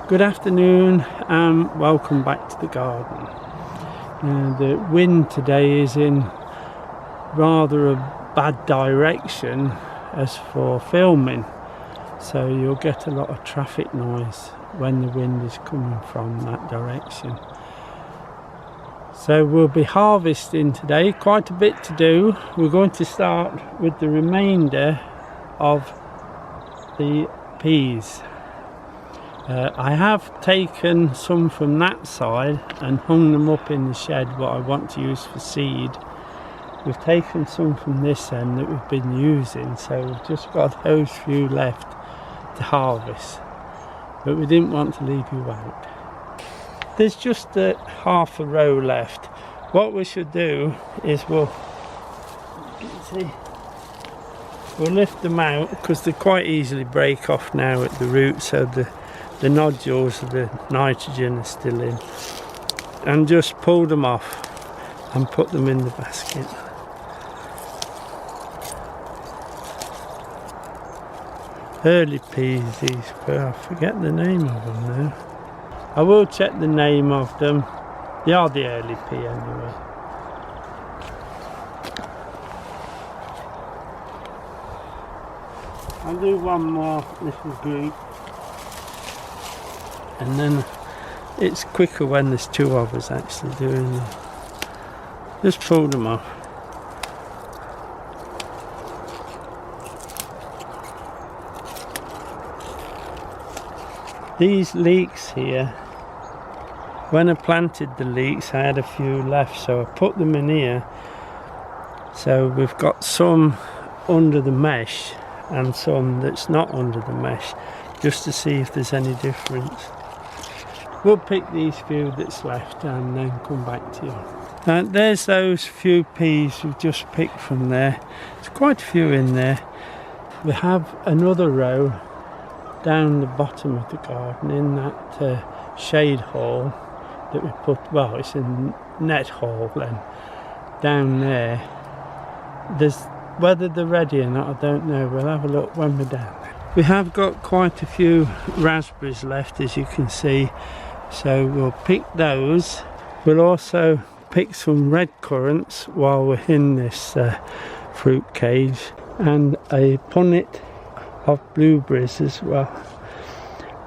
Good afternoon and welcome back to the garden. Now, the wind today is in rather a bad direction as for filming, so you'll get a lot of traffic noise when the wind is coming from that direction. So we'll be harvesting today, quite a bit to do. We're going to start with the remainder of the peas. I have taken some from that side and hung them up in the shed, what I want to use for seed. We've taken some from this end that we've been using, so we've just got those few left to harvest, but we didn't want to leave you out. There's just half a row left. What we should do is we'll lift them out, because they quite easily break off now at the root, so the nodules of the nitrogen are still in, and just pull them off and put them in the basket. Early peas these were, I forget the name of them now. I will check the name of them. They are the early pea anyway. I'll do one more little group, and then it's quicker when there's two of us actually doing it. Just pull them off. These leeks here, when I planted the leeks I had a few left, so I put them in here. So we've got some under the mesh and some that's not under the mesh, just to see if there's any difference. We'll pick these few that's left and then come back to you. And there's those few peas we've just picked from there. There's quite a few in there. We have another row down the bottom of the garden in that shade hole that we put, well, it's a net hole then, down there. There's, whether they're ready or not I don't know, we'll have a look when we're down there. We have got quite a few raspberries left, as you can see, so we'll pick those. We'll also pick some red currants while we're in this fruit cage, and a punnet of blueberries as well.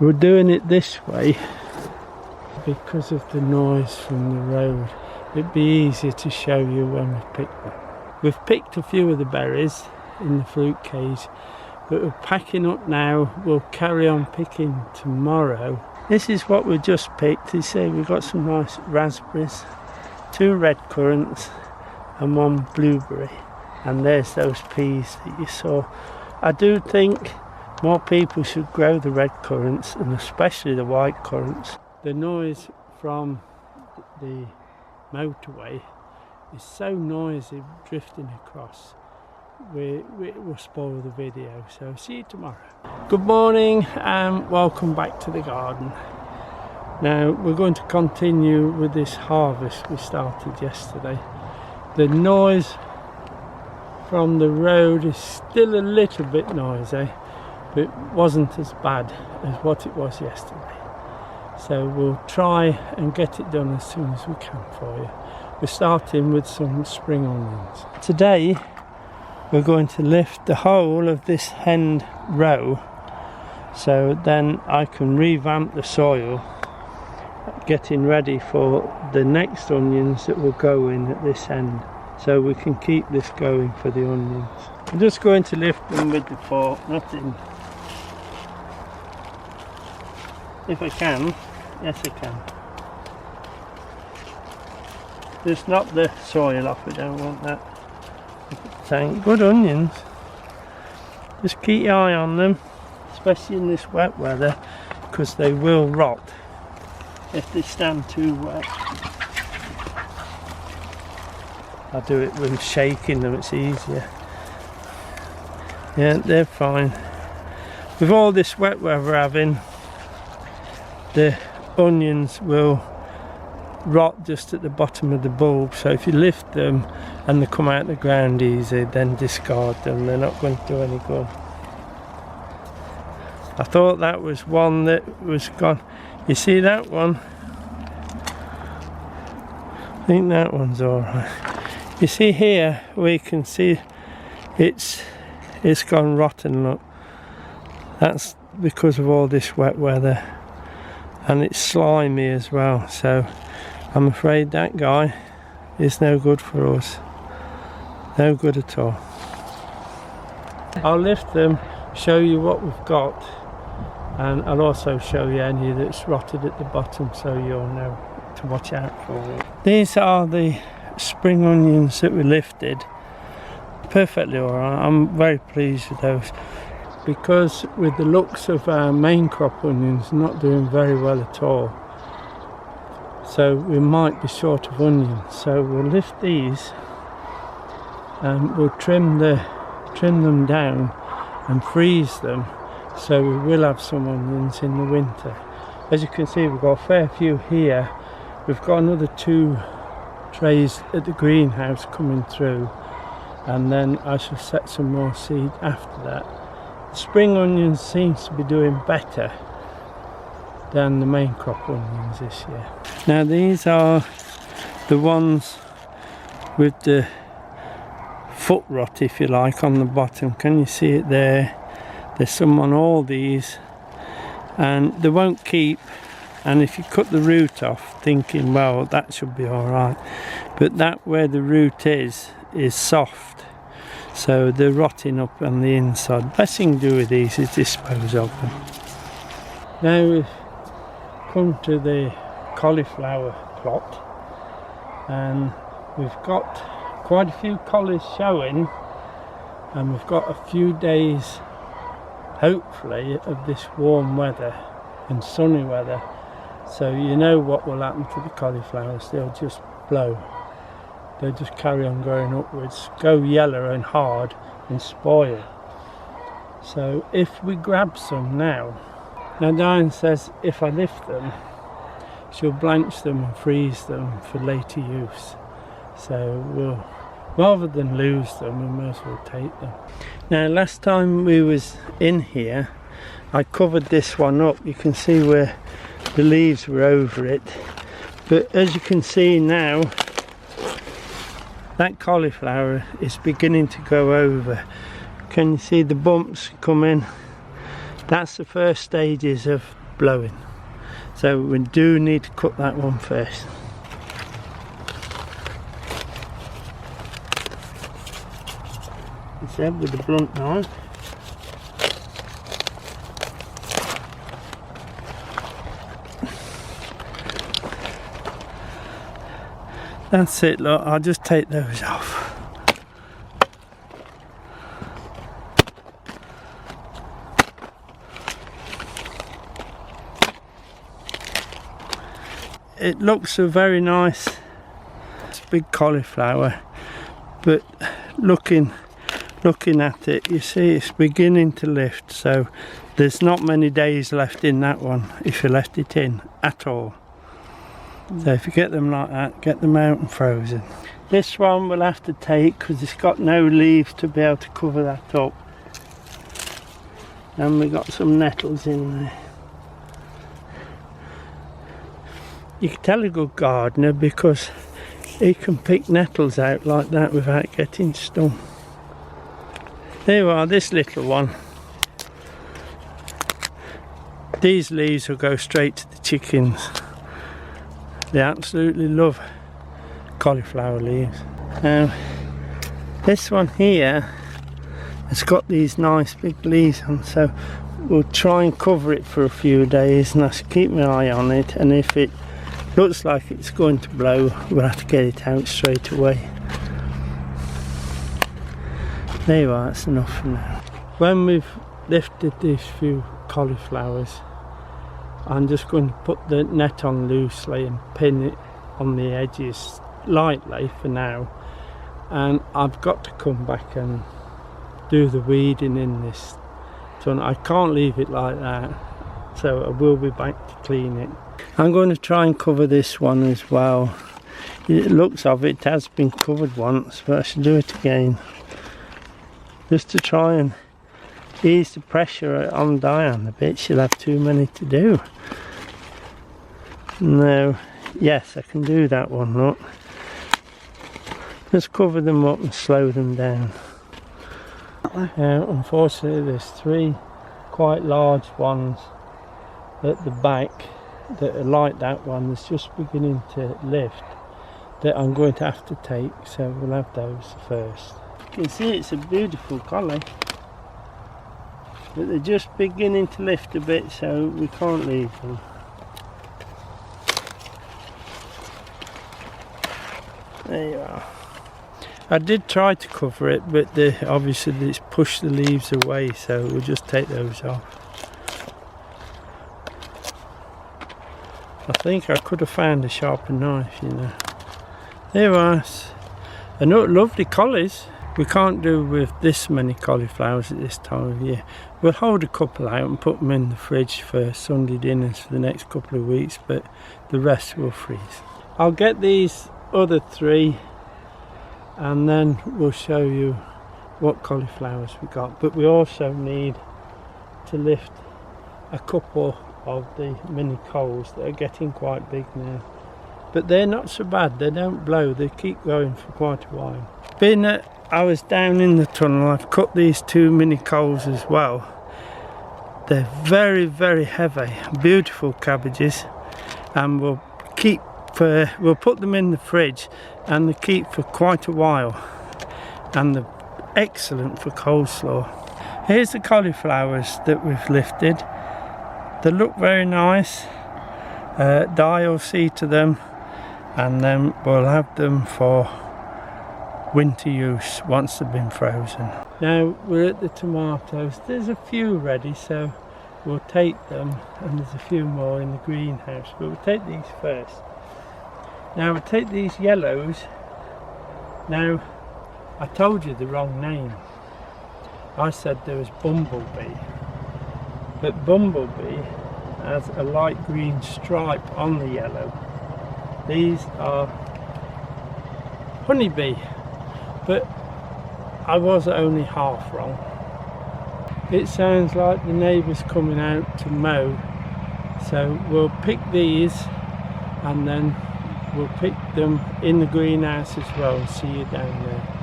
We're doing it this way because of the noise from the road. It'd be easier to show you when we pick them. We've picked a few of the berries in the fruit cage, but we're packing up now. We'll carry on picking tomorrow. This is what we just picked. You see, we've got some nice raspberries, 2 red currants and 1 blueberry, and there's those peas that you saw. I do think more people should grow the red currants, and especially the white currants. The noise from the motorway is so noisy drifting across. It will spoil the video, so see you tomorrow. Good morning and welcome back to the garden. Now we're going to continue with this harvest we started yesterday. The noise from the road is still a little bit noisy, but it wasn't as bad as what it was yesterday. So we'll try and get it done as soon as we can for you. We're starting with some spring onions. Today we're going to lift the whole of this end row, so then I can revamp the soil, getting ready for the next onions that will go in at this end, so we can keep this going for the onions. I'm just going to lift them with the fork, nothing. If I can, yes I can. Just knock the soil off, I don't want that. Tank. Good onions. Just keep your eye on them, especially in this wet weather, because they will rot if they stand too wet. I do it with shaking them, it's easier. Yeah, they're fine. With all this wet weather we're having, the onions will rot just at the bottom of the bulb, so if you lift them and they come out of the ground easy, then discard them, they're not going to do any good. I thought that was one that was gone. You see that one? I think that one's alright. You see here, we can see it's gone rotten, look. That's because of all this wet weather, and it's slimy as well, so I'm afraid that guy is no good for us. No good at all. I'll lift them, show you what we've got, and I'll also show you any that's rotted at the bottom so you'll know to watch out for. These are the spring onions that we lifted. Perfectly alright. I'm very pleased with those, because with the looks of our main crop onions not doing very well at all, so we might be short of onions. So we'll lift these and we'll trim them down and freeze them, so we will have some onions in the winter. As you can see, we've got a fair few here. We've got another 2 trays at the greenhouse coming through, and then I shall set some more seed after that. Spring onions seems to be doing better than the main crop onions this year. Now these are the ones with the foot rot, if you like, on the bottom. Can you see it there? There's some on all these, and they won't keep. And if you cut the root off thinking, well, that should be alright, but that where the root is soft, so they're rotting up on the inside. Best thing to do with these is dispose of them. Now we've come to the cauliflower plot, and we've got quite a few collies showing, and we've got a few days hopefully of this warm weather and sunny weather, so you know what will happen to the cauliflowers. They'll just blow. They'll just carry on growing upwards, go yellow and hard and spoil. So if we grab some now Diane says if I lift them, she'll blanch them and freeze them for later use. So we'll, rather than lose them, we may as well take them. Now last time we was in here, I covered this one up. You can see where the leaves were over it, but as you can see now, that cauliflower is beginning to go over. Can you see the bumps coming? That's the first stages of blowing, so we do need to cut that one first. Instead with the blunt knife. That's it, look, I'll just take those off. It looks a very nice, it's a big cauliflower, but looking at it, you see it's beginning to lift, so there's not many days left in that one if you left it in at all. So if you get them like that, get them out and frozen. This one we'll have to take because it's got no leaves to be able to cover that up. And we got some nettles in there. You can tell a good gardener because he can pick nettles out like that without getting stung. There you are, this little one. These leaves will go straight to the chickens. They absolutely love cauliflower leaves. Now this one here has got these nice big leaves on, so we'll try and cover it for a few days, and I should keep my eye on it, and if it looks like it's going to blow, we'll have to get it out straight away. There you are, that's enough for now. When we've lifted these few cauliflowers, I'm just going to put the net on loosely and pin it on the edges lightly for now, and I've got to come back and do the weeding in this ton. I can't leave it like that, so I will be back to clean it. I'm going to try and cover this one as well. It looks of it has been covered once, but I should do it again just to try and ease the pressure on Diane a bit. She'll have too many to do. No, yes, I can do that one, look. Just cover them up and slow them down. Unfortunately there's 3 quite large ones at the back that are like that one that's just beginning to lift, that I'm going to have to take, so we'll have those first. You can see it's a beautiful collie, but they're just beginning to lift a bit, so we can't leave them. There you are. I did try to cover it, but obviously it's pushed the leaves away, so we'll just take those off. I think I could have found a sharper knife, you know. There are lovely collies. We can't do with this many cauliflowers at this time of year. We'll hold a couple out and put them in the fridge for Sunday dinners for the next couple of weeks, but the rest will freeze. I'll get these other 3 and then we'll show you what cauliflowers we got. But we also need to lift a couple of the mini coals that are getting quite big now. But they're not so bad, they don't blow, they keep going for quite a while. Being that I was down in the tunnel, I've cut these 2 mini coals as well. They're very, very heavy, beautiful cabbages, and we'll put them in the fridge and they keep for quite a while, and they're excellent for coleslaw. Here's the cauliflowers that we've lifted. They look very nice. Di will see to them, and then we'll have them for winter use once they've been frozen. Now we're at the tomatoes. There's a few ready, so we'll take them, and there's a few more in the greenhouse, but we'll take these first. Now we'll take these yellows. Now I told you the wrong name. I said there was bumblebee, but bumblebee has a light green stripe on the yellow. These are honeybee, but I was only half wrong. It sounds like the neighbour's coming out to mow, so we'll pick these and then we'll pick them in the greenhouse as well. See you down there.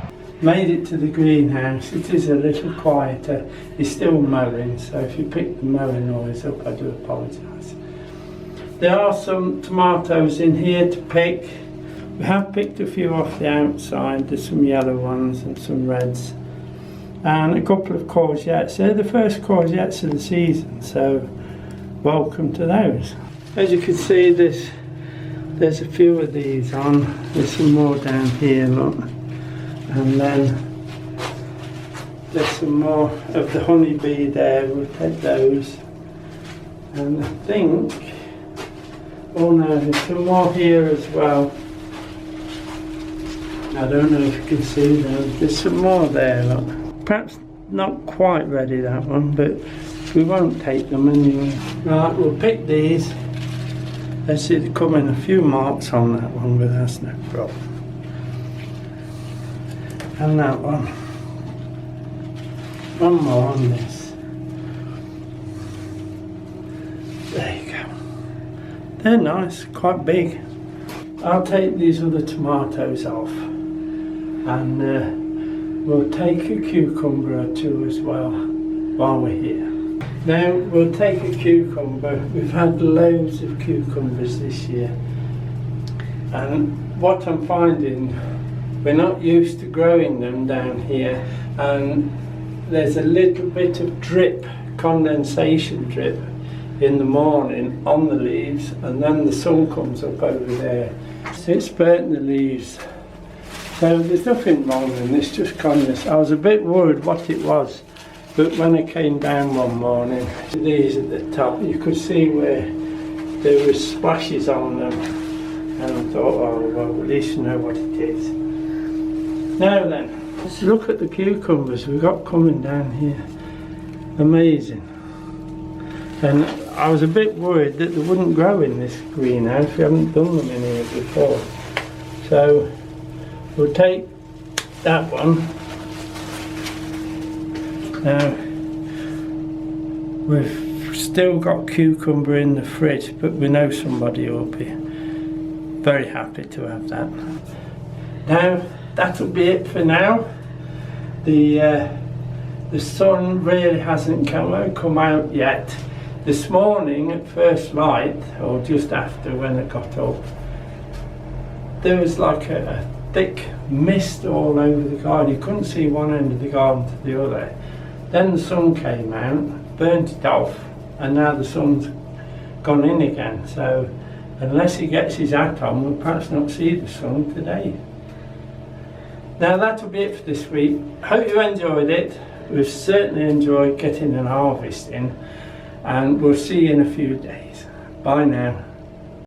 Made it to the greenhouse. It is a little quieter. It's still mowing, so if you pick the mowing noise up, I do apologise. There are some tomatoes in here to pick. We have picked a few off the outside. There's some yellow ones and some reds, and a couple of courgettes. They're the first courgettes of the season, so welcome to those. As you can see, there's a few of these on. There's some more down here, look. And then there's some more of the honeybee there. We'll take those. And I think, oh no, there's some more here as well. I don't know if you can see them. There's some more there, look. Perhaps not quite ready, that one, but we won't take them anyway. Right, we'll pick these. Let's see, there come in a few marks on that one, but that's no problem. And that one. One more on this. There you go. They're nice, quite big. I'll take these other tomatoes off, and we'll take a cucumber or 2 as well while we're here. Now we'll take a cucumber. We've had loads of cucumbers this year, and what I'm finding, we're not used to growing them down here, and there's a little bit of drip, condensation drip in the morning on the leaves, and then the sun comes up over there, so it's burnt the leaves. So there's nothing wrong with them, it's just condensation. I was a bit worried what it was, but when I came down one morning, these at the top, you could see where there were splashes on them, and I thought, oh well, at least you know what it is. Now then, let's look at the cucumbers we've got coming down here. Amazing. And I was a bit worried that they wouldn't grow in this greenhouse. We haven't done them in here before. So we'll take that one. Now We've still got cucumber in the fridge, but we know somebody will be very happy to have that. Now that'll be it for now. The sun really hasn't come out yet. This morning at first light, or just after when I got up, there was like a thick mist all over the garden. You couldn't see one end of the garden to the other. Then the sun came out, burnt it off, and now the sun's gone in again. So unless he gets his hat on, we'll perhaps not see the sun today. Now that'll be it for this week. Hope you enjoyed it. We've certainly enjoyed getting an harvest in, and we'll see you in a few days. Bye now.